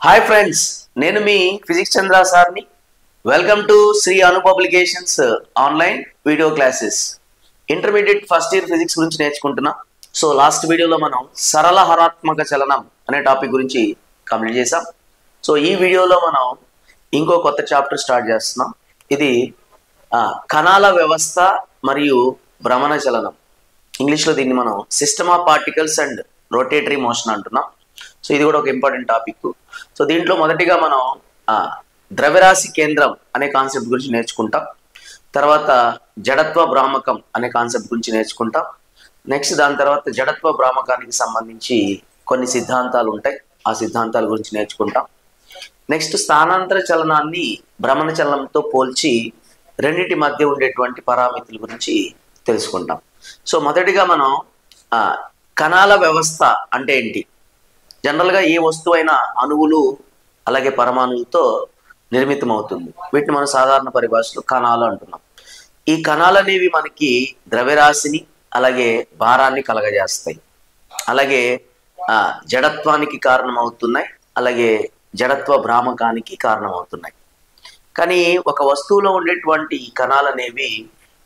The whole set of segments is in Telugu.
హాయ్ ఫ్రెండ్స్, నేను మీ ఫిజిక్స్ చంద్ర సార్ని. Welcome to Sri Anu publications online video classes. Intermediate first year physics గురించి నేర్చుకుంటున్నాం. సో లాస్ట్ వీడియోలో మనం సరళ హరాత్మక చలనం అనే టాపిక్ గురించి కంప్లీట్ చేసాం. సో ఈ వీడియోలో మనం ఇంకో కొత్త చాప్టర్ స్టార్ట్ చేస్తున్నాం. ఇది కణాల వ్యవస్థ మరియు భ్రమణ చలనం. ఇంగ్లీష్లో దీన్ని మనం system of particles and rotatory motion అంటున్నాం. సో ఇది కూడా ఒక ఇంపార్టెంట్ టాపిక్. సో దీంట్లో మొదటిగా మనం ద్రవ్యరాశి కేంద్రం అనే కాన్సెప్ట్ గురించి నేర్చుకుంటాం. తర్వాత జడత్వ భ్రామకం అనే కాన్సెప్ట్ గురించి నేర్చుకుంటాం. నెక్స్ట్ దాని తర్వాత జడత్వ భ్రామకానికి సంబంధించి కొన్ని సిద్ధాంతాలు ఉంటాయి, ఆ సిద్ధాంతాల గురించి నేర్చుకుంటాం. నెక్స్ట్ స్థానాంతర చలనాన్ని భ్రమణ చలనంతో పోల్చి రెండింటి మధ్య ఉండేటువంటి పారామితుల గురించి తెలుసుకుంటాం. సో మొదటిగా మనం కణాల వ్యవస్థ అంటే ఏంటి, జనరల్గా ఏ వస్తువైనా అణువులు అలాగే పరమాణువులతో నిర్మితం అవుతుంది. వీటిని మనం సాధారణ పరిభాషలో కణాలు అంటున్నాం. ఈ కణాలు అనేవి మనకి ద్రవ్యరాశిని అలాగే భారాన్ని కలగజేస్తాయి, అలాగే జడత్వానికి కారణమవుతున్నాయి, అలాగే జడత్వ భ్రామకానికి కారణమవుతున్నాయి. కానీ ఒక వస్తువులో ఉండేటువంటి కణాలు అనేవి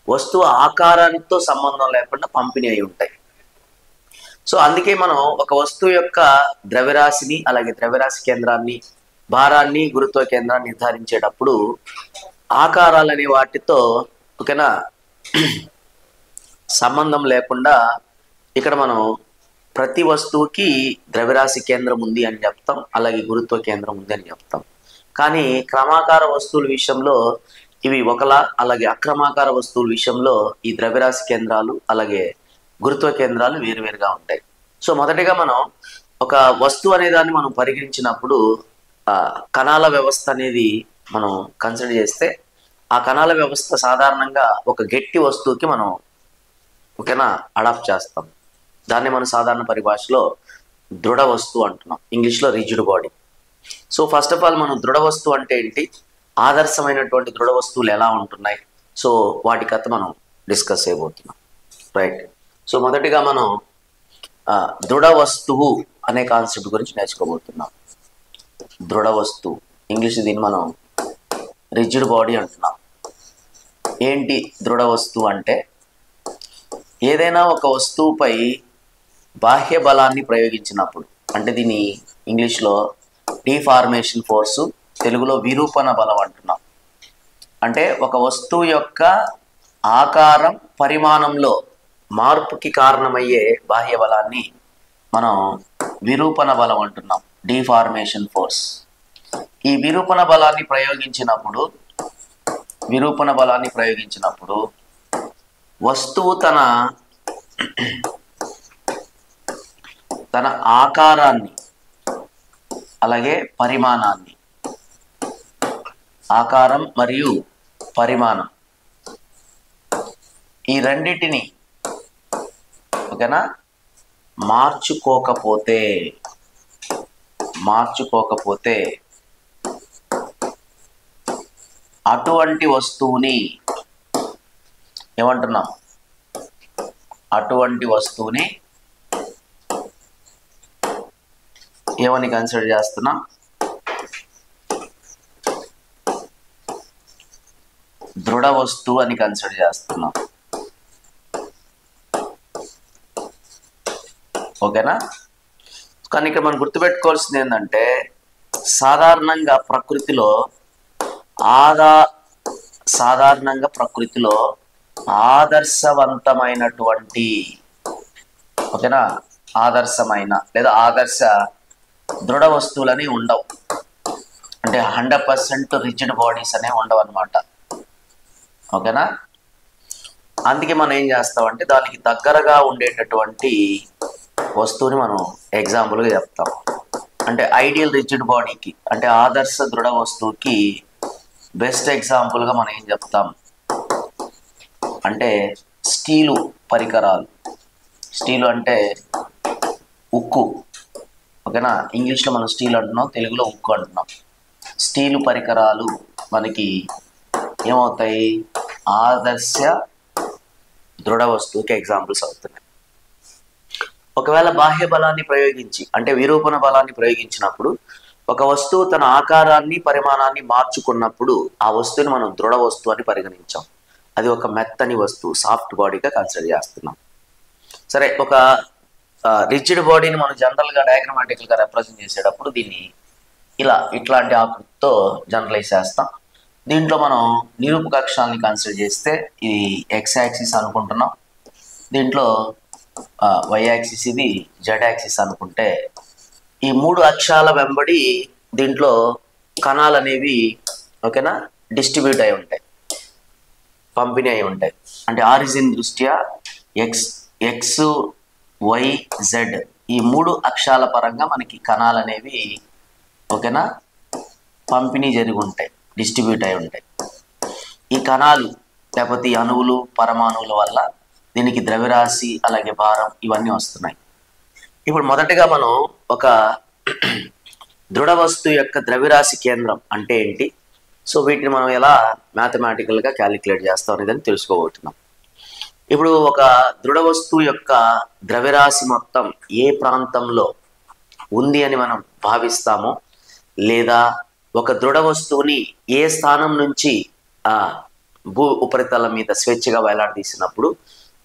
వస్తువు ఆకారానితో సంబంధం లేకుండా పంపిణీ అయి ఉంటాయి. సో అందుకే మనం ఒక వస్తువు యొక్క ద్రవ్యరాశిని అలాగే ద్రవ్యరాశి కేంద్రాన్ని, భారాన్ని, గురుత్వ కేంద్రాన్ని నిర్ధారించేటప్పుడు ఆకారాలు అనే వాటితో ఓకేనా సంబంధం లేకుండా ఇక్కడ మనం ప్రతి వస్తువుకి ద్రవ్యరాశి కేంద్రం ఉంది అని చెప్తాం, అలాగే గురుత్వ కేంద్రం ఉంది అని చెప్తాం. కానీ క్రమాకార వస్తువుల విషయంలో ఇవి ఒకలా, అలాగే అక్రమాకార వస్తువుల విషయంలో ఈ ద్రవ్యరాశి కేంద్రాలు అలాగే గురుత్వ కేంద్రాలు వేరువేరుగా ఉంటాయి. సో మొదటిగా మనం ఒక వస్తువు అనే దాన్ని మనం పరిగణించినప్పుడు కణాల వ్యవస్థ అనేది మనం కన్సిడర్ చేస్తే ఆ కణాల వ్యవస్థ సాధారణంగా ఒక గట్టి వస్తువుకి మనం ఓకేనా అడాప్ట్ చేస్తాం. దాన్ని మనం సాధారణ పరిభాషలో దృఢ వస్తువు అంటున్నాం, ఇంగ్లీష్లో rigid body. So first of all మనం దృఢ వస్తువు అంటే ఏంటి, ఆదర్శమైనటువంటి దృఢ వస్తువులు ఎలా ఉంటున్నాయి, సో వాటి కథ మనం డిస్కస్ చేయబోతున్నాం. రైట్. సో మొదటిగా మనం దృఢ వస్తువు అనే కాన్సెప్ట్ గురించి నేర్చుకోబోతున్నాం. దృఢ వస్తువు, ఇంగ్లీష్ దీన్ని మనం రిజిడ్ బాడీ అంటున్నాం. ఏంటి దృఢ వస్తువు అంటే, ఏదైనా ఒక వస్తువుపై బాహ్య బలాన్ని ప్రయోగించినప్పుడు, అంటే దీన్ని ఇంగ్లీష్లో డిఫార్మేషన్ ఫోర్సు, తెలుగులో విరూపణ బలం అంటున్నాం. అంటే ఒక వస్తువు యొక్క ఆకారం పరిమాణంలో మార్పుకి కారణమయ్యే బాహ్య బలాన్ని మనం విరూపణ బలం అంటున్నాం, డిఫార్మేషన్ ఫోర్స్. ఈ విరూపణ బలాన్ని ప్రయోగించినప్పుడు వస్తువు తన ఆకారాన్ని అలాగే పరిమాణాన్ని, ఆకారం మరియు పరిమాణం ఈ రెండింటిని ఓకేనా మార్చుకోకపోతే అటువంటి వస్తువుని ఏమంటున్నాం, అటువంటి వస్తువుని ఏమని కన్సిడర్ చేస్తున్నాం, దృఢ వస్తువు అని కన్సిడర్ చేస్తున్నాం. ఓకేనా. కానీ ఇక్కడ మనం గుర్తుపెట్టుకోవాల్సింది ఏంటంటే, సాధారణంగా ప్రకృతిలో ఆదర్శవంతమైనటువంటి ఓకేనా ఆదర్శమైన లేదా ఆదర్శ దృఢ వస్తువులని ఉండవు. అంటే 100% రిజిడ్ బాడీస్ అనేవి ఉండవు అనమాట. ఓకేనా. అందుకే మనం ఏం చేస్తామంటే దానికి దగ్గరగా ఉండేటటువంటి వస్తువుని మనం ఎగ్జాంపుల్గా చెప్తాం. అంటే ఐడియల్ రిజిడ్ బాడీకి, అంటే ఆదర్శ దృఢ వస్తువుకి బెస్ట్ ఎగ్జాంపుల్గా మనం ఏం చెప్తాం అంటే స్టీలు పరికరాలు. స్టీలు అంటే ఉక్కు. ఓకేనా. ఇంగ్లీష్లో మనం స్టీల్ అంటున్నాం, తెలుగులో ఉక్కు అంటున్నాం. స్టీలు పరికరాలు మనకి ఏమవుతాయి, ఆదర్శ దృఢ వస్తువుకి ఎగ్జాంపుల్స్ అవుతున్నాయి. ఒకవేళ బాహ్య బలాన్ని ప్రయోగించి అంటే విరూపణ బలాన్ని ప్రయోగించినప్పుడు ఒక వస్తువు తన ఆకారాన్ని పరిమాణాన్ని మార్చుకున్నప్పుడు ఆ వస్తువుని మనం దృఢ వస్తువు అని పరిగణించాం. అది ఒక మెత్తని వస్తువు, సాఫ్ట్ బాడీగా కన్సిడర్ చేస్తున్నాం. సరే, ఒక రిజిడ్ బాడీని మనం జనరల్గా డయాగ్రమాటికల్గా రిప్రజెంట్ చేసేటప్పుడు దీన్ని ఇట్లాంటి ఆకృతితో జనరలైజ్ చేస్తాం. దీంట్లో మనం నిరూపక అక్షాలని కన్సిడర్ చేస్తే ఇది ఎక్స్ యాక్సిస్ అనుకుంటున్నాం, దీంట్లో వై యాక్సిస్, ఇది జెడ్ యాక్సిస్ అనుకుంటే ఈ 3 అక్షాల వెంబడి దీంట్లో కణాలు అనేవి ఓకేనా డిస్ట్రిబ్యూట్ అయి ఉంటాయి, పంపిణీ అయి ఉంటాయి. అంటే ఆరిజిన్ దృష్ట్యా ఎక్స్ వై జెడ్ ఈ 3 అక్షాల పరంగా మనకి కణాలు అనేవి ఓకేనా పంపిణీ జరిగి ఉంటాయి, డిస్ట్రిబ్యూట్ అయి ఉంటాయి. ఈ కణాలు లేకపోతే ఈ అణువులు పరమాణువుల వల్ల దీనికి ద్రవ్యరాశి అలాగే భారం ఇవన్నీ వస్తున్నాయి. ఇప్పుడు మొదటగా మనం ఒక దృఢ వస్తువు యొక్క ద్రవ్యరాశి కేంద్రం అంటే ఏంటి, సో వీటిని మనం ఎలా మ్యాథమెటికల్గా క్యాలిక్యులేట్ చేస్తాం అనేది తెలుసుకోబోతున్నాం. ఇప్పుడు ఒక దృఢ వస్తువు యొక్క ద్రవ్యరాశి మొత్తం ఏ ప్రాంతంలో ఉంది అని మనం భావిస్తామో, లేదా ఒక దృఢ వస్తువుని ఏ స్థానం నుంచి భూ ఉపరితలం మీద స్వేచ్ఛగా వేలాడదీసినప్పుడు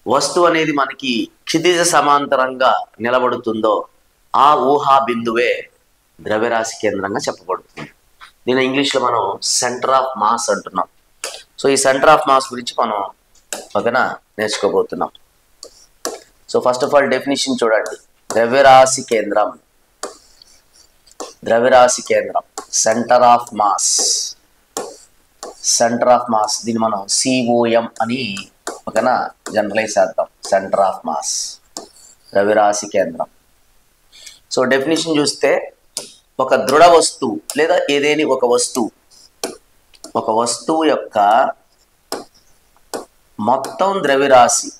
వస్తువు అనేది మనకి క్షితిజ సమాంతరంగా నిలబడుతుందో ఆ ఊహా బిందువే ద్రవ్యరాశి కేంద్రంగా చెప్పబడుతుంది. దీని ఇంగ్లీష్లో మనం సెంటర్ ఆఫ్ మాస్ అంటున్నాం. సో ఈ సెంటర్ ఆఫ్ మాస్ గురించి మనం ఓకేనా నేర్చుకోబోతున్నాం. So first of all definition చూడండి. ద్రవ్యరాశి కేంద్రం సెంటర్ ఆఫ్ మాస్, దీన్ని మనం సిఓఎం అని ఓకేనా జనరలైజ్ చేద్దాం. సెంటర్ ఆఫ్ మాస్, ద్రవ్యరాశి కేంద్రం. సో డెఫినిషన్ చూస్తే ఒక దృఢ వస్తువు లేదా ఏదేని ఒక వస్తువు యొక్క మొత్తం ద్రవ్యరాశి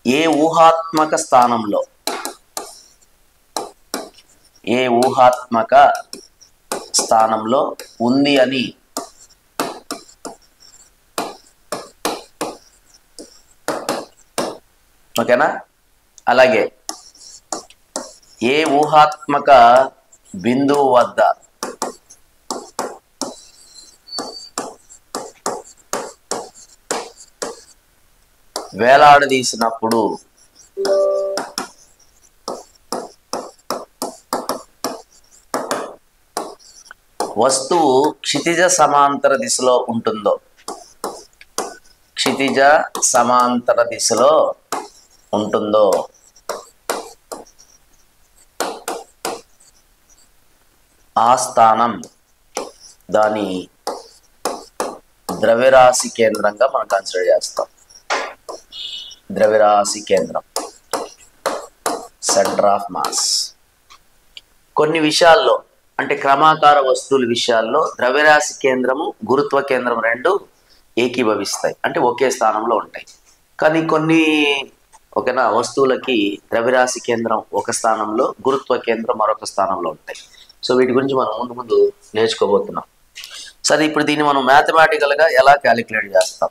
ఏ ఊహాత్మక స్థానంలో ఉంది అని ఓకేనా, అలాగే ఏ ఊహాత్మక బిందువు వద్ద వేలాడదీసినప్పుడు వస్తువు క్షితిజ సమాంతర దిశలో ఉంటుందో, ఆ స్థానం దాని ద్రవ్యరాశి కేంద్రంగా మనం కన్సిడర్ చేస్తాం. ద్రవ్యరాశి కేంద్రం, సెంటర్ ఆఫ్ మాస్. కొన్ని విషయాల్లో అంటే క్రమాకార వస్తువుల విషయాల్లో ద్రవ్యరాశి కేంద్రము గురుత్వ కేంద్రం రెండు ఏకీభవిస్తాయి, అంటే ఒకే స్థానంలో ఉంటాయి. కానీ కొన్ని ఓకేనా వస్తువులకి ద్రవ్యరాశి కేంద్రం ఒక స్థానంలో, గురుత్వ కేంద్రం మరొక స్థానంలో ఉంటాయి. సో వీటి గురించి మనం ముందు నేర్చుకోబోతున్నాం. సరే, ఇప్పుడు దీన్ని మనం మ్యాథమెటికల్గా ఎలా క్యాలిక్యులేట్ చేస్తాం.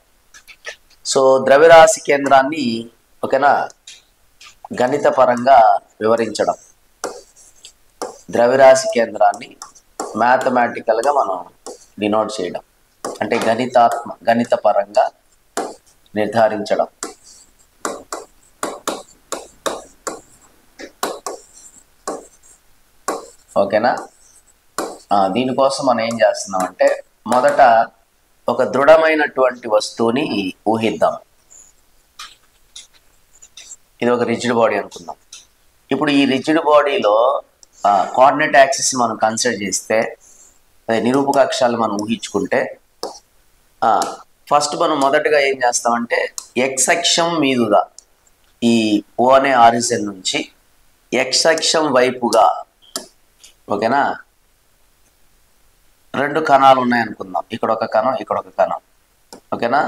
సో ద్రవ్యరాశి కేంద్రాన్ని ఓకేనా గణిత పరంగా వివరించడం, ద్రవ్యరాశి కేంద్రాన్ని మ్యాథమెటికల్గా మనం డినోట్ చేయడం, అంటే గణిత పరంగా నిర్ధారించడం. ఓకేనా, దీనికోసం మనం ఏం చేస్తున్నాం అంటే మొదట ఒక దృఢమైనటువంటి వస్తువుని ఊహిద్దాం. ఇది ఒక రిజిడ్ బాడీ అనుకుందాం. ఇప్పుడు ఈ రిజిడ్ బాడీలో కోఆర్డినేట్ యాక్సిస్ మనం కన్సిడర్ చేస్తే, అదే నిరూపక అక్షాలు మనం ఊహించుకుంటే, ఫస్ట్ మనం మొదటగా ఏం చేస్తామంటే ఎక్స్ అక్షం మీదుగా ఈ ఓ అనే ఆరిజిన్ నుంచి ఎక్స్ అక్షం వైపుగా ఓకేనా 2 కణాలు ఉన్నాయనుకుందాం. ఇక్కడ ఒక కణం, ఇక్కడ ఒక కణం. ఓకేనా,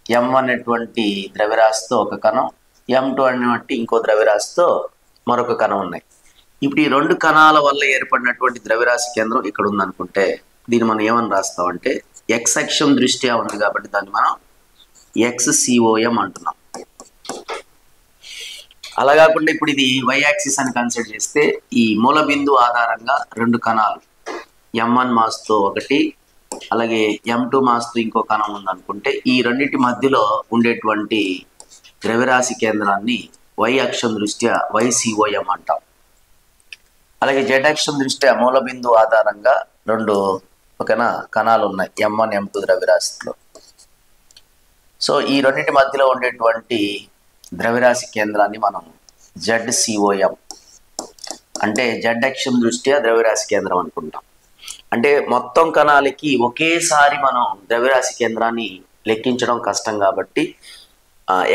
M1 అనేటువంటి ద్రవ్యరాశితో ఒక కణం, M2 అనేటువంటి ఇంకో ద్రవ్యరాశితో మరొక కణం ఉన్నాయి. ఇప్పుడు ఈ 2 కణాల వల్ల ఏర్పడినటువంటి ద్రవ్యరాశి కేంద్రం ఇక్కడ ఉందనుకుంటే దీన్ని మనం ఏమని రాస్తామంటే ఎక్స్ అక్షం దృష్ట్యా ఉంది కాబట్టి దాన్ని మనం XCOM అంటున్నాం. అలా కాకుండా ఇప్పుడు ఇది y యాక్సిస్ అని కన్సిడర్ చేస్తే ఈ మూల బిందువు ఆధారంగా రెండు కణాలు M1 మాస్తో ఒకటి అలాగే M2 మాస్తో ఇంకో కణం ఉందనుకుంటే ఈ రెండింటి మధ్యలో ఉండేటువంటి ద్రవ్యరాశి కేంద్రాన్ని y అక్షం దృష్ట్యా YCOM అంటాం. అలాగే z అక్షం దృష్ట్యా మూల బిందువు ఆధారంగా రెండు కణాలు ఉన్నాయి M1 M2 ద్రవ్యరాశిలో. సో ఈ రెండింటి మధ్యలో ఉండేటువంటి ద్రవ్యరాశి కేంద్రాన్ని మనం ZCOM అంటే z అక్షం దృష్ట్యా ద్రవ్యరాశి కేంద్రం అనుకుంటాం. అంటే మొత్తం కణాలకి ఒకేసారి మనం ద్రవ్యరాశి కేంద్రాన్ని లెక్కించడం కష్టం కాబట్టి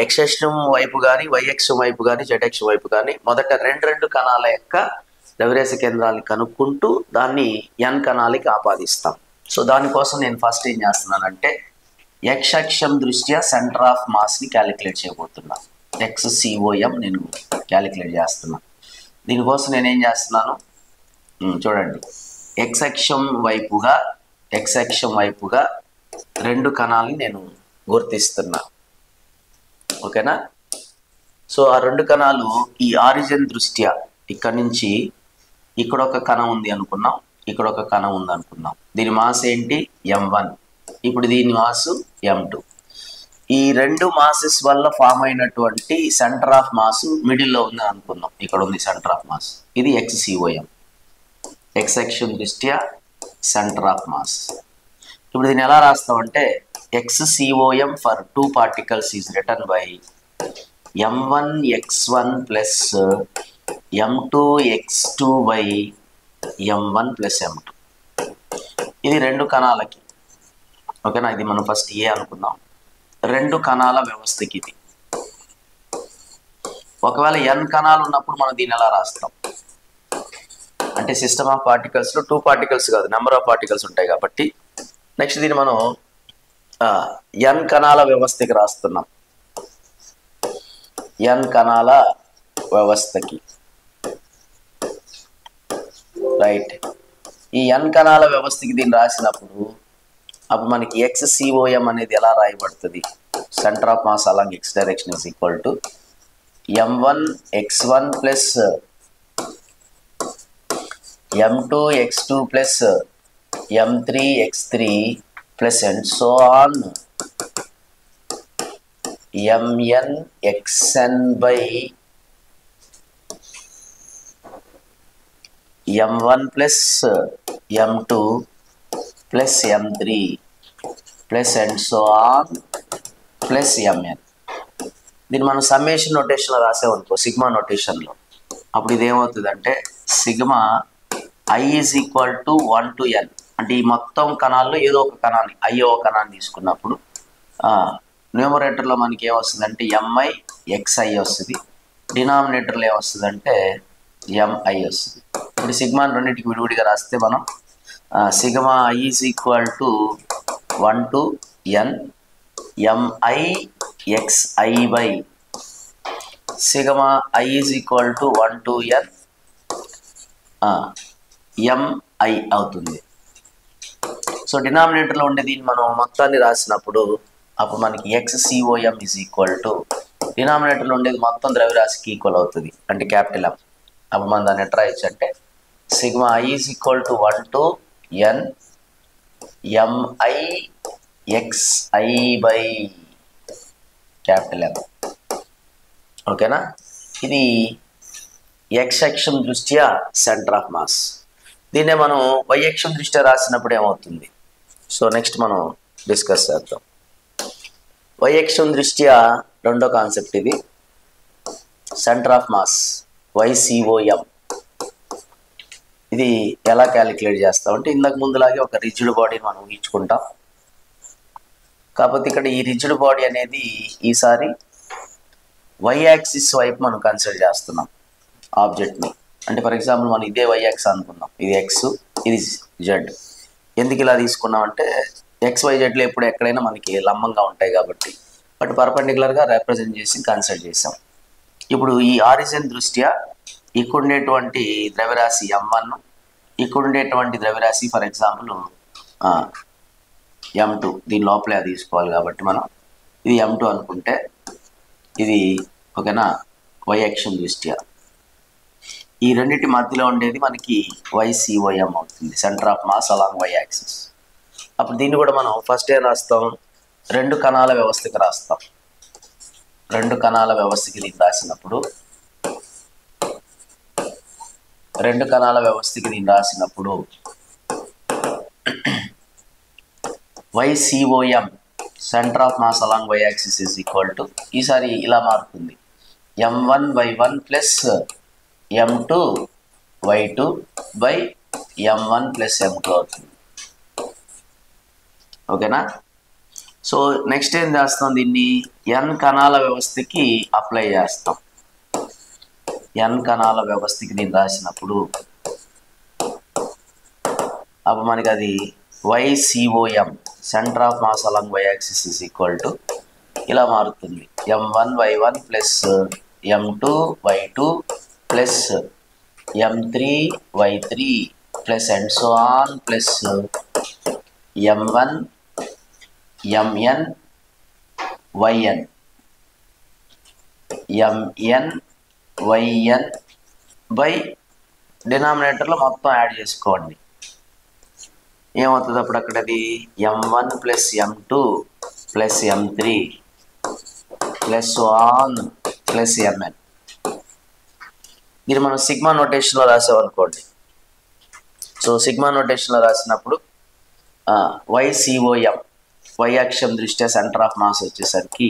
x అక్షం వైపు కానీ y అక్షం వైపు కానీ z అక్షం వైపు కానీ మొదట రెండు కణాల యొక్క ద్రవ్యరాశి కేంద్రాన్ని కనుక్కుంటూ దాన్ని n కణాలకి ఆపాదిస్తాం. సో దానికోసం నేను ఫస్ట్ ఏం చేస్తున్నానంటే x అక్షం దృష్ట్యా సెంటర్ ఆఫ్ మాస్ని క్యాలిక్యులేట్ చేయబోతున్నాను. XCOM నేను క్యాలిక్యులేట్ చేస్తున్నాను. దీనికోసం నేను ఏం చేస్తున్నాను చూడండి, x అక్షం వైపుగా రెండు కణాలని నేను గుర్తిస్తున్నా. ఓకేనా? సో ఆ రెండు కణాలు ఈ ఆరిజిన్ దృష్ట్యా ఇక్కడ నుంచి ఇక్కడ ఒక కణం ఉంది అనుకున్నాం, ఇక్కడ ఒక కణం ఉంది అనుకున్నాం. దీని మాస్ ఏంటి? M1. ఇప్పుడు దీని మాస్ M2. ఈ రెండు మాసెస్ వల్ల ఫామ్ అయినటువంటి సెంటర్ ఆఫ్ మాస్ మిడిల్లో ఉంది అనుకుందాం. ఇక్కడ ఉంది సెంటర్ ఆఫ్ మాస్. ఇది XCOM, x అక్షం దృష్ట్యా సెంటర్ ఆఫ్ మాస్. ఇప్పుడు దీన్ని ఎలా రాస్తామంటే XCOM for two particles is written by M1 x1 plus M2 x2 by M1 plus M2. ఇది రెండు కణాలకి. ఓకేనా? ఇది మనం ఫస్ట్ ఏ అనుకుందాం. రెండు కణాల వ్యవస్థకి ఇది. ఒకవేళ n కణాలు ఉన్నప్పుడు మనం దీన్ని ఎలా రాస్తాం అంటే సిస్టమ్ ఆఫ్ పార్టికల్స్లో టూ పార్టికల్స్ కాదు, నెంబర్ ఆఫ్ పార్టికల్స్ ఉంటాయి కాబట్టి నెక్స్ట్ దీన్ని మనం n కణాల వ్యవస్థకి రాస్తున్నాం. n కణాల వ్యవస్థకి, రైట్. ఈ n కణాల వ్యవస్థకి దీన్ని రాసినప్పుడు అప్పుడు మనకి XCOM అనేది ఎలా రాయబడుతుంది? Center of mass along x direction is equal to M1 x1 plus M2 x2 plus M3 x3 plus and so on Mn xn by M1 plus M2 plus M3 plus and so on plus Mn. దీన్ని మనం సమ్మేషన్ నోటేషన్లో రాసామనుకో, సిగ్మా నోటేషన్లో, అప్పుడు ఇది ఏమవుతుంది అంటే sigma I is equal to 1 to n. అంటే ఈ మొత్తం కణాల్లో ఏదో ఒక కణాన్ని అయ్యో ఒక కణాన్ని తీసుకున్నప్పుడు న్యూమరేటర్లో మనకి ఏమొస్తుంది అంటే MI XI వస్తుంది, డినామినేటర్లో ఏమొస్తుంది అంటే MI వస్తుంది. ఇప్పుడు సిగ్మాని రెండింటికి విడివిడిగా రాస్తే మనం sigma I is equal to 1 to n MI XI by sigma I is equal to 1 to n MI అవుతుంది. సో డినామినేటర్లో ఉండేది మనం మొత్తాన్ని రాసినప్పుడు అప్పుడు మనకి XCOM ఈజ్ ఈక్వల్ టు డినామినేటర్లో ఉండేది మొత్తం ద్రవ్యరాశికి ఈక్వల్ అవుతుంది అంటే క్యాపిటల్ M. అప్పుడు మనం దాన్ని ఎట్లా రాయొచ్చు అంటే sigma I is equal to 1 to n MI XI by capital M. ఓకేనా? ఇది x అక్షం దృష్ట్యా సెంటర్ ఆఫ్ మాస్. దీన్నే మనం y అక్షం దృష్ట్యా రాసినప్పుడు ఏమవుతుంది? సో నెక్స్ట్ మనం డిస్కస్ చేద్దాం. y అక్షం దృష్ట్యా రెండో కాన్సెప్ట్ ఇది సెంటర్ ఆఫ్ మాస్ YCOM. ఇది ఎలా క్యాలిక్యులేట్ చేస్తామంటే ఇంతకు ముందులాగే ఒక రిజిడ్ బాడీని మనం ఊహించుకుంటాం. కాకపోతే ఇక్కడ ఈ రిజిడ్ బాడీ అనేది ఈసారి y యాక్సిస్ వైపు మనం కన్సిడర్ చేస్తున్నాం ఆబ్జెక్ట్ని. అంటే ఫర్ ఎగ్జాంపుల్ మనం ఇదే y యాక్స్ అనుకుందాం, ఇది x ఇది z. ఎందుకు ఇలా తీసుకున్నాం అంటే XYZలో ఎప్పుడు ఎక్కడైనా మనకి లంబంగా ఉంటాయి కాబట్టి బట్ పర్పెండిక్యులర్గా రిప్రజెంట్ చేసి కన్సిడర్ చేసాం. ఇప్పుడు ఈ ఆరిజిన్ దృష్ట్యా ఇక్కడ ఉండేటువంటి ద్రవ్యరాశి M1, ఇక్కడ ఉండేటువంటి ద్రవ్యరాశి ఫర్ ఎగ్జాంపుల్ m2 దీని లోపలే తీసుకోవాలి కాబట్టి మనం ఇది m2 అనుకుంటే ఇది ఓకేనా y అక్షం దృష్ట్యా ఈ రెండింటి మధ్యలో ఉండేది మనకి YCOM అవుతుంది, centre of mass along y axis. అప్పుడు దీన్ని కూడా మనం ఫస్ట్ ఏం రాస్తాం, రెండు కణాల వ్యవస్థకి రాస్తాం. రెండు కణాల వ్యవస్థకి దీన్ని రాసినప్పుడు YCOM center of mass along y axis is equal to ఈసారి ఇలా మారుతుంది m1y1 plus m2y2 by m1 plus m2 అవుతుంది. ఓకేనా. సో నెక్స్ట్ ఏం చేస్తాం, దీన్ని n కణాల వ్యవస్థకి అప్లై చేస్తాం. n కణాల వ్యవస్థకి దీన్ని రాసినప్పుడు అప్పుడు మనకి అది YCOM center of mass along y axis is equal to ఇలా మారుతుంది m1y1 plus m2y2 plus m3y3 plus and so on plus m1 mn yn by డినామినేటర్లో మొత్తం యాడ్ చేసుకోండి. ఏమవుతుంది అప్పుడు అక్కడది m1 plus m2 plus m3 plus on plus mn. ఇది మనం సిగ్మా నోటేషన్లో రాసామనుకోండి. సో సిగ్మా నోటేషన్లో రాసినప్పుడు YCOM y అక్షం దృష్ట్యా సెంటర్ ఆఫ్ మాస్ వచ్చేసరికి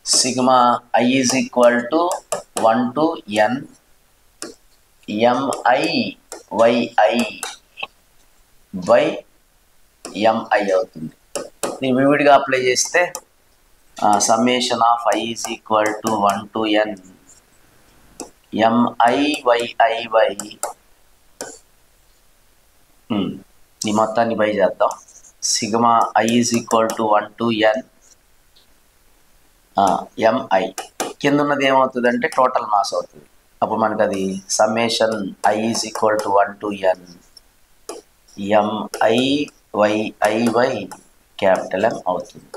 sigma I is equal to 1 to n MIYI by MI అవుతుంది. దీన్ని విడివిడిగా అప్లై చేస్తే summation of I is equal to 1 to n MIYI by ఈ మొత్తాన్ని బై చేద్దాం. Sigma I is equal to 1 to n MI కింద ఉన్నది ఏమవుతుంది అంటే టోటల్ మాస్ అవుతుంది. అప్పుడు మనకు అది summation I is equal to 1 to n MIYI by capital M అవుతుంది.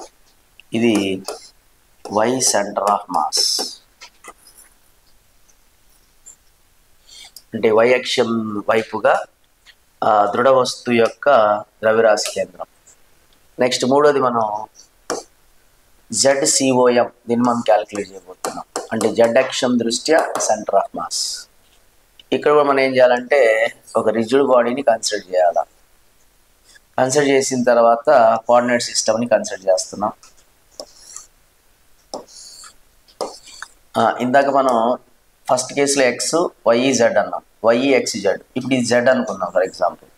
ఇది Y సెంటర్ ఆఫ్ మాస్ అంటే Y అక్షం వైపుగా దృఢ వస్తువు యొక్క ద్రవ్యరాశి కేంద్రం. నెక్స్ట్ మూడోది మనం ZCOM దీన్ని మనం క్యాలిక్యులేట్ చేయబోతున్నాం. అంటే Z అక్షం దృష్ట్యా సెంటర్ ఆఫ్ మాస్. ఇక్కడ కూడా మనం ఏం చేయాలంటే ఒక రిజిడ్ బాడీని కన్సిడర్ చేయాలి. కన్సిడర్ చేసిన తర్వాత కోఆర్డినేట్ సిస్టమ్ని కన్సిడర్ చేస్తున్నాం. ఇందాక మనం ఫస్ట్ కేసులో X Y Z అన్నాం, Y X Z. ఇప్పుడు ఇది Z అనుకుందాం ఫర్ ఎగ్జాంపుల్.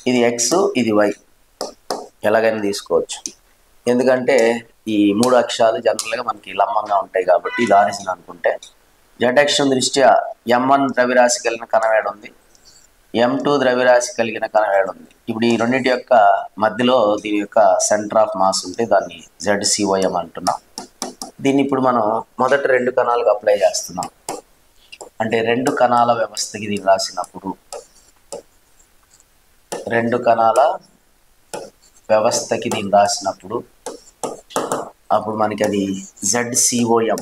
ఇది X ఇది Y ఎలాగైనా తీసుకోవచ్చు. ఎందుకంటే ఈ మూడు అక్షాలు జనరల్గా మనకి లంబంగా ఉంటాయి కాబట్టి ఇది ఆరిజిన్ అనుకుంటే Z అక్షం దృష్ట్యా M1 ద్రవ్యరాశి కలిగిన కణవేడ ఉంది, M2 ద్రవ్యరాశి కలిగిన కణవేడ ఉంది. ఇప్పుడు ఈ రెండింటి యొక్క మధ్యలో దీని యొక్క సెంటర్ ఆఫ్ మాస్ ఉంటే దాన్ని ZCOM అంటున్నాం. దీన్ని ఇప్పుడు మనం మొదట రెండు కణాలకు అప్లై చేస్తున్నాం. అంటే రెండు కణాల వ్యవస్థకి దీన్ని రాసినప్పుడు అప్పుడు మనకి అది ZCOM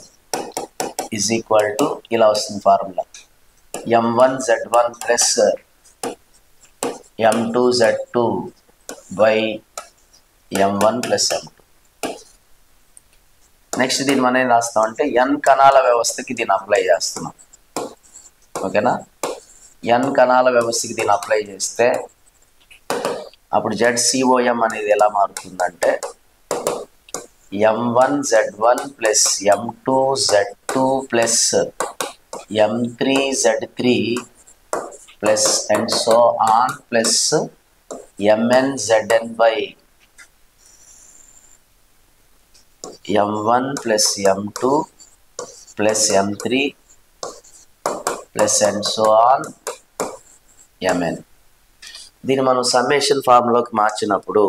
ఈజ్ ఈక్వల్ టు ఇలా వస్తుంది formula M1Z1 plus M2Z2 by M1 plus M2. Next దీన్ని మనం ఏం రాస్తాం అంటే n కణాల వ్యవస్థకి దీన్ని అప్లై చేస్తున్నాం. ఓకేనా. n కణాల వ్యవస్థకి దీన్ని అప్లై చేస్తే అప్పుడు ZCOM అనేది ఎలా మారుతుందంటే M1Z1 plus M2Z2 plus M3Z3 plus and so on plus MNZN by M1 plus M2 plus M3 plus and so on MN. దీన్ని మనం సమ్మేషన్ ఫార్ములాకి మార్చినప్పుడు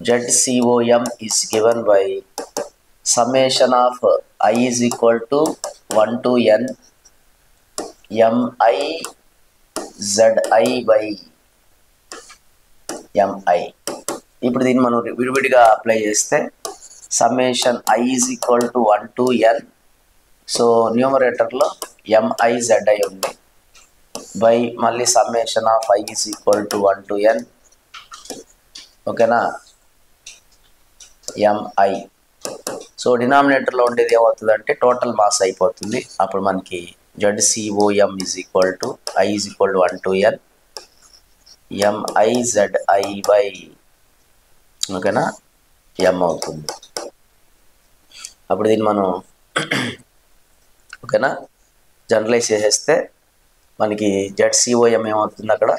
ZCOM is given by summation of I is equal to 1 to n MIYI ZI/MI. ఇప్పుడు దీన్ని మనం విడివిడిగా అప్లై చేస్తే summation I is equal to 1 to n. So న్యూమరేటర్లో MIZI ఉంది బై మళ్ళీ summation of I is equal to 1 to n. ఓకేనా, MI. సో డినామినేటర్లో ఉండేది ఏమవుతుంది అంటే టోటల్ మాస్ అయిపోతుంది. అప్పుడు మనకి ZCOM is equal to I is equal to 1 to n MIZI/, ఓకేనా, M అవుతుంది. అప్పుడు దీన్ని మనం ఓకేనా జనరలైజ్ చేసేస్తే మనకి ZCOM ఏమవుతుంది, అక్కడ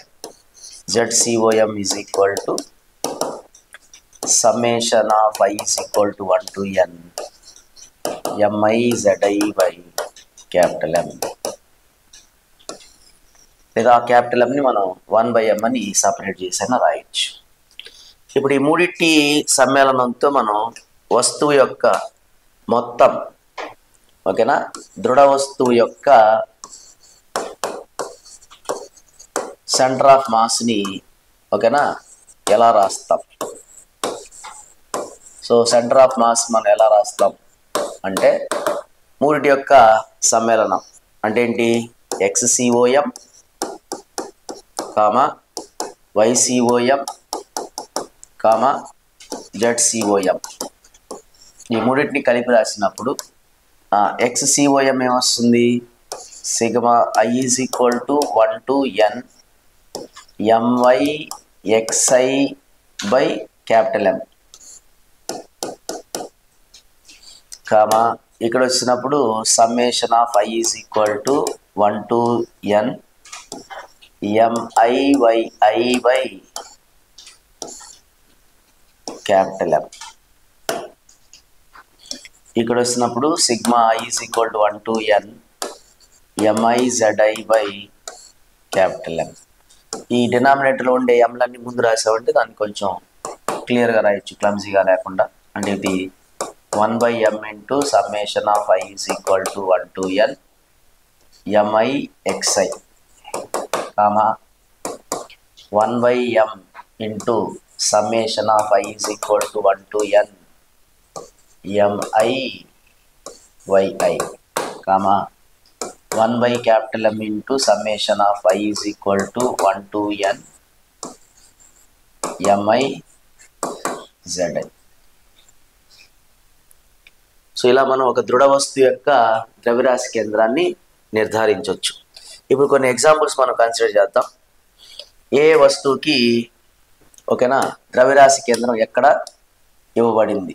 ZCOM is equal to summation of I is equal to 1 to n MIZI/M. లేదా ఆ క్యాపిటల్ Mని మనం 1/m అని సపరేట్ చేసైనా రాయొచ్చు. ఇప్పుడు ఈ మూడింటి సమ్మేళనంతో మనం వస్తువు యొక్క మొత్తం, ఓకేనా, దృఢ వస్తువు యొక్క సెంటర్ ఆఫ్ మాస్ని, ఓకేనా, ఎలా రాస్తాం? సో సెంటర్ ఆఫ్ మాస్ మనం ఎలా రాస్తాం అంటే మూడింటి యొక్క సమ్మేళనం అంటే ఏంటి? XCOM, YCOM, ZCOM. ఈ మూడింటిని కలిపి రాసినప్పుడు XCOM ఏమొస్తుంది? Sigma I is equal to 1 to n MIXI/M. ఇక్కడ వచ్చినప్పుడు summation of I is equal to 1 to n MIYI/M. ఇక్కడ వచ్చినప్పుడు sigma I is equal to 1 to n MIZI/M. ఈ డినామినేటర్లో ఉండే ఎంలన్నీ ముందు రాసామంటే దాన్ని కొంచెం క్లియర్గా రాయొచ్చు, క్లమ్జీగా లేకుండా. అంటే ఇది 1/m into summation of I is equal to 1 to n MIXI, 1/m into summation of I is equal to 1 to n MIYI, 1/M into summation of I is equal to 1 to n MIZI. So ఇలా మనం ఒక దృఢ వస్తువు యొక్క ద్రవ్యరాశి కేంద్రాన్ని నిర్ధారించవచ్చు. ఇప్పుడు కొన్ని ఎగ్జాంపుల్స్ మనం కన్సిడర్ చేద్దాం. ఏ వస్తువుకి, ఓకేనా, ద్రవ్యరాశి కేంద్రం ఎక్కడ ఇవ్వబడింది,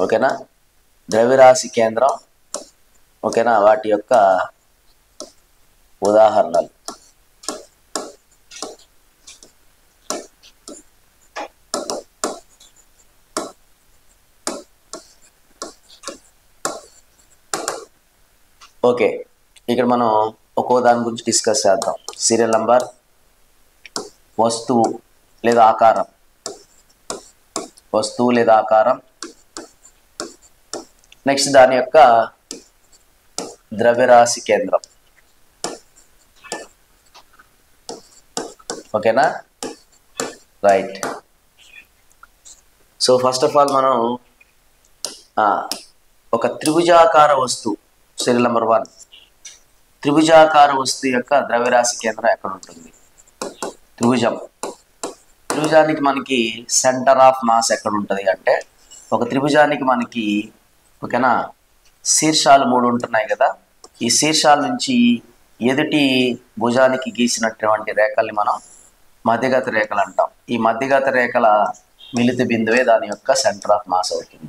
ఓకేనా, ద్రవ్యరాశి కేంద్రం, ఓకేనా, వాటి యొక్క ఉదాహరణలు. ఓకే, ఇక్కడ మనం ఒక్కో దాని గురించి డిస్కస్ చేద్దాం. సీరియల్ నంబర్, వస్తువు లేదా ఆకారం, వస్తువు లేదా ఆకారం. నెక్స్ట్ దాని యొక్క ద్రవ్యరాశి కేంద్రం. ఓకేనా, right. So first of all మనం ఒక త్రిభుజాకార వస్తువు, సీరియల్ నెంబర్ 1, త్రిభుజాకార వస్తువు యొక్క ద్రవ్యరాశి కేంద్రం ఎక్కడ ఉంటుంది? త్రిభుజం. త్రిభుజానికి మనకి సెంటర్ ఆఫ్ మాస్ ఎక్కడ ఉంటుంది అంటే, ఒక త్రిభుజానికి మనకి, ఓకేనా, శీర్షాలు 3 ఉంటున్నాయి కదా. ఈ శీర్షాల నుంచి ఎదుటి భుజానికి గీసినటువంటి రేఖల్ని మనం మధ్యగత రేఖలు అంటాం. ఈ మధ్యగత రేఖల మిలిత బిందువే దాని యొక్క సెంటర్ ఆఫ్ మాస్ అవుతుంది.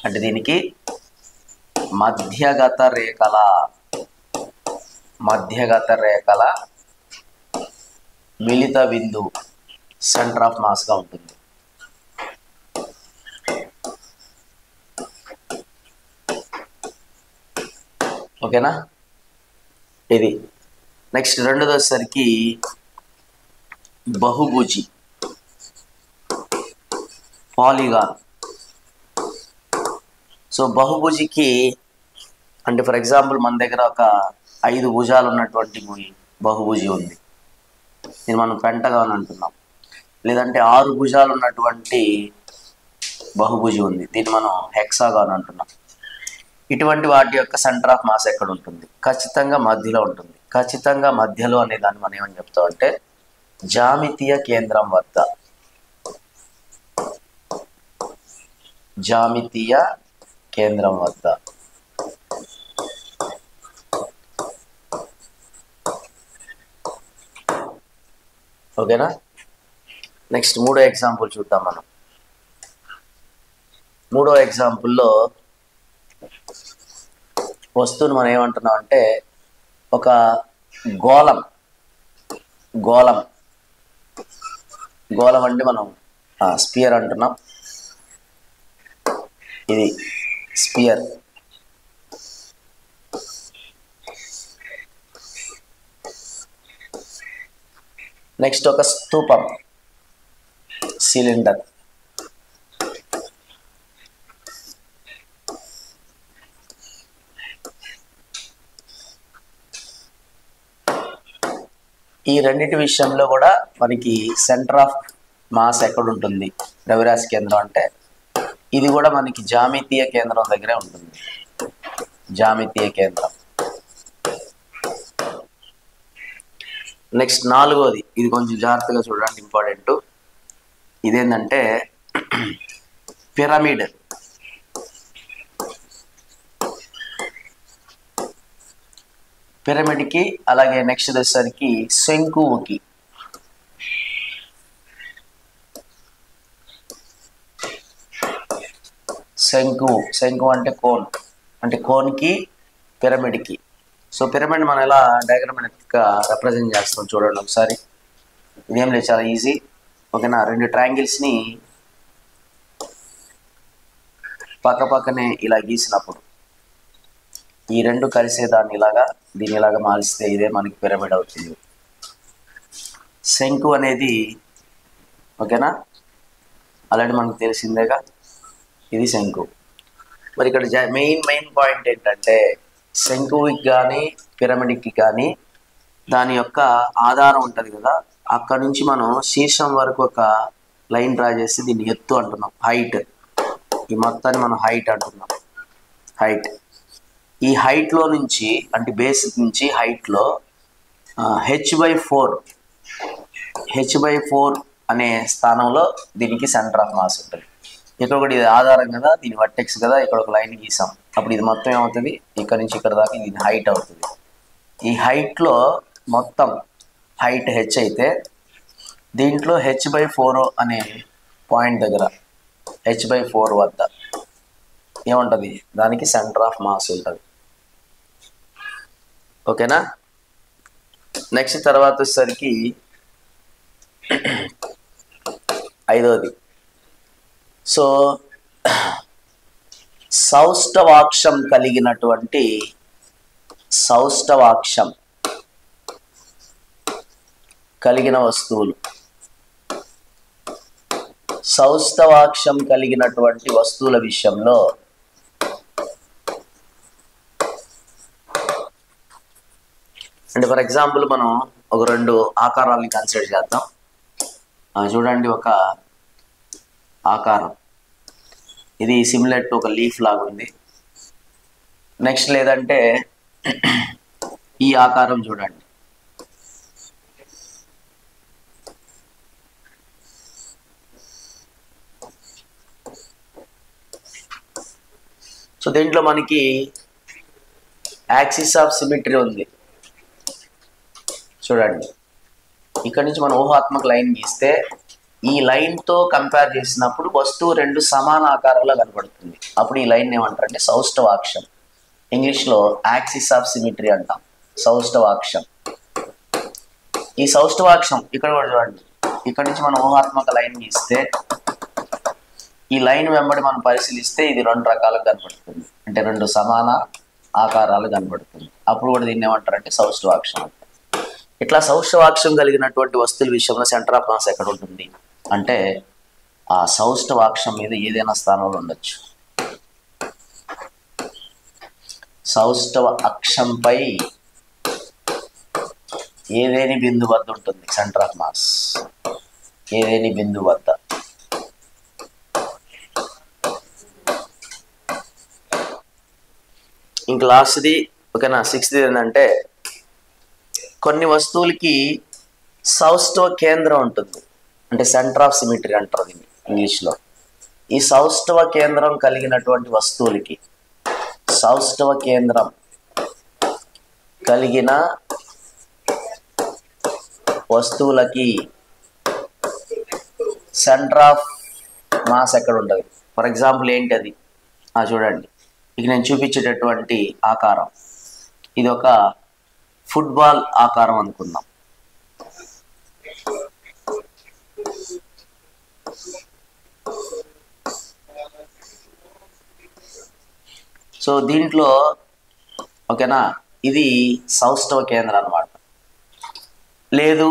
అంటే దీనికి మధ్యగత రేఖల మిలిత బిందువు సెంటర్ ఆఫ్ మాస్గా ఉంటుంది. ఓకేనా, ఇది. నెక్స్ట్ రెండోది వచ్చేసరికి బహుభుజి, పాలిగాన్. సో బహుభుజికి అంటే ఫర్ ఎగ్జాంపుల్ మన దగ్గర ఒక 5 భుజాలు ఉన్నటువంటి బహుభుజి ఉంది, దీన్ని మనం పెంటగాన్ అంటున్నాం. లేదంటే 6 భుజాలు ఉన్నటువంటి బహుభుజి ఉంది, దీన్ని మనం హెక్సాగాన్ అంటున్నాం. ఇటువంటి వాటి యొక్క సెంటర్ ఆఫ్ మాస్ ఎక్కడ ఉంటుంది? ఖచ్చితంగా మధ్యలో ఉంటుంది. ఖచ్చితంగా మధ్యలో అనే దాన్ని మనం ఏమని చెప్తామంటే జామితీయ కేంద్రం వద్ద, జామితీయ కేంద్రం వద్ద. ఓకేనా? నెక్స్ట్ 3వ ఎగ్జాంపుల్ చూద్దాం మనం. 3వ ఎగ్జాంపుల్లో వస్తువుని మనం ఏమంటున్నాం అంటే ఒక గోళం, గోళం గోళం అంటే మనం స్పియర్ అంటున్నాం. ఇది స్పియర్. నెక్స్ట్ ఒక స్తూపం, సిలిండర్. ఈ రెండింటి విషయంలో కూడా మనకి సెంటర్ ఆఫ్ మాస్ ఎక్కడ ఉంటుంది? ద్రవ్యరాశి కేంద్రం అంటే ఇది కూడా మనకి జామితీయ కేంద్రం దగ్గరే ఉంటుంది, జామితీయ కేంద్రం. నెక్స్ట్ 4వది, ఇది కొంచెం జాగ్రత్తగా చూడండి, ఇంపార్టెంట్. ఇదేంటంటే పిరమిడ్. పిరమిడ్కి అలాగే నెక్స్ట్ వచ్చేసరికి శంకువుకి. శంకువు, శంకువు అంటే కోన్, అంటే కోన్కి పిరమిడ్కి. సో పిరమిడ్ మనం ఎలా డయాగ్రామాటిక్గా రిప్రజెంట్ చేస్తాం చూడండి ఒకసారి. ఇదేం లేదు, చాలా ఈజీ. ఓకేనా? 2 ట్రయాంగిల్స్ని పక్క పక్కనే ఇలా గీసినప్పుడు ఈ 2 కలిసేదాన్ని ఇలాగా, దీన్ని ఇలాగా మారిస్తే ఇదే మనకి పిరమిడ్ అవుతుంది. శంకు అనేది ఓకేనా, ఆల్రెడీ మనకు తెలిసిందేగా, ఇది శంకు. మరి ఇక్కడ మెయిన్ పాయింట్ ఏంటంటే శంకువుకి కానీ పిరమిడ్కి కానీ దాని యొక్క ఆధారం ఉంటుంది కదా, అక్కడ నుంచి మనం శీర్షం వరకు ఒక లైన్ డ్రా చేసి దీన్ని ఎత్తు అంటున్నాం, హైట్. ఈ మొత్తాన్ని మనం హైట్ అంటున్నాం, హైట్. ఈ హైట్లో నుంచి అంటే బేసిక్ నుంచి హైట్లో h/4 అనే స్థానంలో దీనికి సెంటర్ ఆఫ్ మాస్ ఉంటుంది. ఇక్కడ ఒకటి ఇది ఆధారం కదా, దీని వర్టెక్స్ కదా, ఇక్కడ ఒక లైన్ గీసాం. అప్పుడు ఇది మొత్తం ఏమవుతుంది, ఇక్కడ నుంచి ఇక్కడ దాకా ఇది హైట్ అవుతుంది. ఈ హైట్లో మొత్తం హైట్ h అయితే దీంట్లో h/4 అనే పాయింట్ దగ్గర h/4 వద్ద ఏముంటుంది, దానికి సెంటర్ ఆఫ్ మాస్ ఉంటుంది. ఓకేనా? నెక్స్ట్ తర్వాత వచ్చేసరికి 5వది. సో సౌష్ఠవాక్షం కలిగినటువంటి, సౌష్ఠవాక్షం కలిగిన వస్తువులు, సౌష్ఠవాక్షం కలిగినటువంటి వస్తువుల విషయంలో అంటే ఫర్ ఎగ్జాంపుల్ మనం ఒక 2 ఆకారాలని కన్సిడర్ చేద్దాం. చూడండి, ఒక ఆకారం, ఇది సిమిలర్ టు ఒక లీఫ్ లాగా ఉంది. నెక్స్ట్ లేదంటే ఈ ఆకారం చూడండి, సో దీంట్లో మనకి యాక్సిస్ ఆఫ్ సిమెట్రీ ఉంది. చూడండి, ఇక్కడ నుంచి మనం ఊహాత్మక లైన్ గీస్తే ఈ లైన్తో కంపేర్ చేసినప్పుడు వస్తువు 2 సమాన ఆకారాల్లో కనబడుతుంది. అప్పుడు ఈ లైన్ ఏమంటారంటే సౌష్ఠవాక్షం. ఇంగ్లీష్లో యాక్సిస్ ఆఫ్ సిమెట్రీ అంటాం, సౌష్ఠవాక్షం. ఈ సౌష్ఠవాక్షం ఇక్కడ కూడా చూడండి, ఇక్కడ నుంచి మనం ఊహాత్మక లైన్ గీస్తే ఈ లైన్ వెంబడి మనం పరిశీలిస్తే ఇది 2 రకాలుగా కనబడుతుంది, అంటే 2 సమాన ఆకారాలు కనబడుతుంది. అప్పుడు కూడా దీన్ని ఏమంటారంటే సౌష్ఠవాక్షం అంటారు. ఇట్లా సౌష్ఠవాక్షం కలిగినటువంటి వస్తువుల విషయంలో సెంటర్ ఆఫ్ మాస్ ఎక్కడ ఉంటుంది అంటే ఆ సౌష్ఠవాక్షం మీద ఏదైనా స్థానంలో ఉండొచ్చు. సౌష్ఠవ అక్షంపై ఏదేని బిందు వద్ద ఉంటుంది సెంటర్ ఆఫ్ మాస్. ఏదేని బిందు వద్ద. ఇంక లాస్ట్ది ఓకేనా, 6th ఏంటంటే కొన్ని వస్తువులకి సౌష్ఠవ కేంద్రం ఉంటుంది, అంటే సెంటర్ ఆఫ్ సిమెట్రీ అంటారు దీన్ని ఇంగ్లీష్లో. ఈ సౌష్ఠవ కేంద్రం కలిగినటువంటి వస్తువులకి, సౌష్ఠవ కేంద్రం కలిగిన వస్తువులకి సెంటర్ ఆఫ్ మాస్ ఎక్కడ ఉంటుంది? ఫర్ ఎగ్జాంపుల్ ఏంటి అది? చూడండి, ఇక నేను చూపించేటటువంటి ఆకారం ఇది ఒక ఫుట్బాల్ ఆకారం అనుకుందాం. సో దీంట్లో ఓకేనా, ఇది సౌష్ఠవ కేంద్రం అన్నమాట. లేదు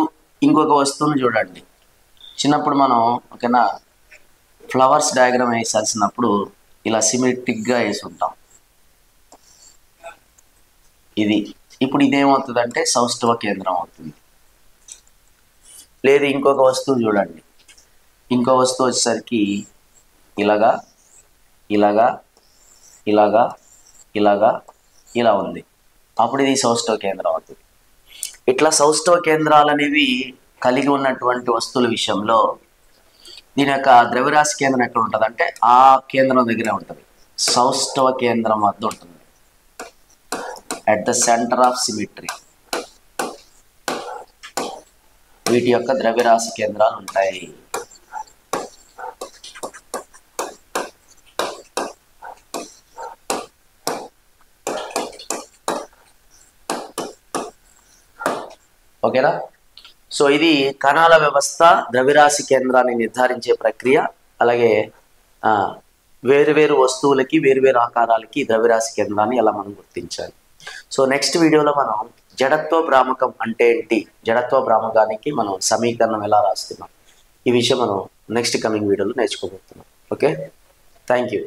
ఇంకొక వస్తువును చూడండి, చిన్నప్పుడు మనం ఓకేనా ఫ్లవర్స్ డయాగ్రామ్ వేసాల్సినప్పుడు ఇలా సిమెట్రిక్గా వేసి ఉంటాం. ఇది ఇప్పుడు ఇదేమవుతుందంటే సౌష్ఠవ కేంద్రం అవుతుంది. లేదు ఇంకొక వస్తువు చూడండి, ఇంకో వస్తువు వచ్చేసరికి ఇలాగా ఇలాగా ఇలాగా ఇలాగా ఇలా ఉంది, అప్పుడు ఇది సౌష్ఠవ కేంద్రం అవుతుంది. ఇట్లా సౌష్ఠవ కేంద్రాలు అనేవి కలిగి ఉన్నటువంటి వస్తువుల విషయంలో దీని యొక్క ద్రవ్యరాశి కేంద్రం ఎక్కడ ఉంటుంది అంటే ఆ కేంద్రం దగ్గరే ఉంటుంది, సౌష్ఠవ కేంద్రం వద్ద ఉంటుంది, at the centre of symmetry. వీటి యొక్క ద్రవ్యరాశి కేంద్రాలు ఉంటాయి. ఓకేనా? సో ఇది కణాల వ్యవస్థ ద్రవ్యరాశి కేంద్రాన్ని నిర్ధారించే ప్రక్రియ. అలాగే వేరు వస్తువులకి వేరు ఆకారాలకి ద్రవ్యరాశి కేంద్రాన్ని ఎలా మనం గుర్తించాలి. సో నెక్స్ట్ వీడియోలో మనం జడత్వ భ్రామకం అంటే ఏంటి, జడత్వ భ్రామకానికి మనం సమీకరణం ఎలా రాస్తున్నాం, ఈ విషయం మనం నెక్స్ట్ కమింగ్ వీడియోలో నేర్చుకోబోతున్నాం. Okay, thank you.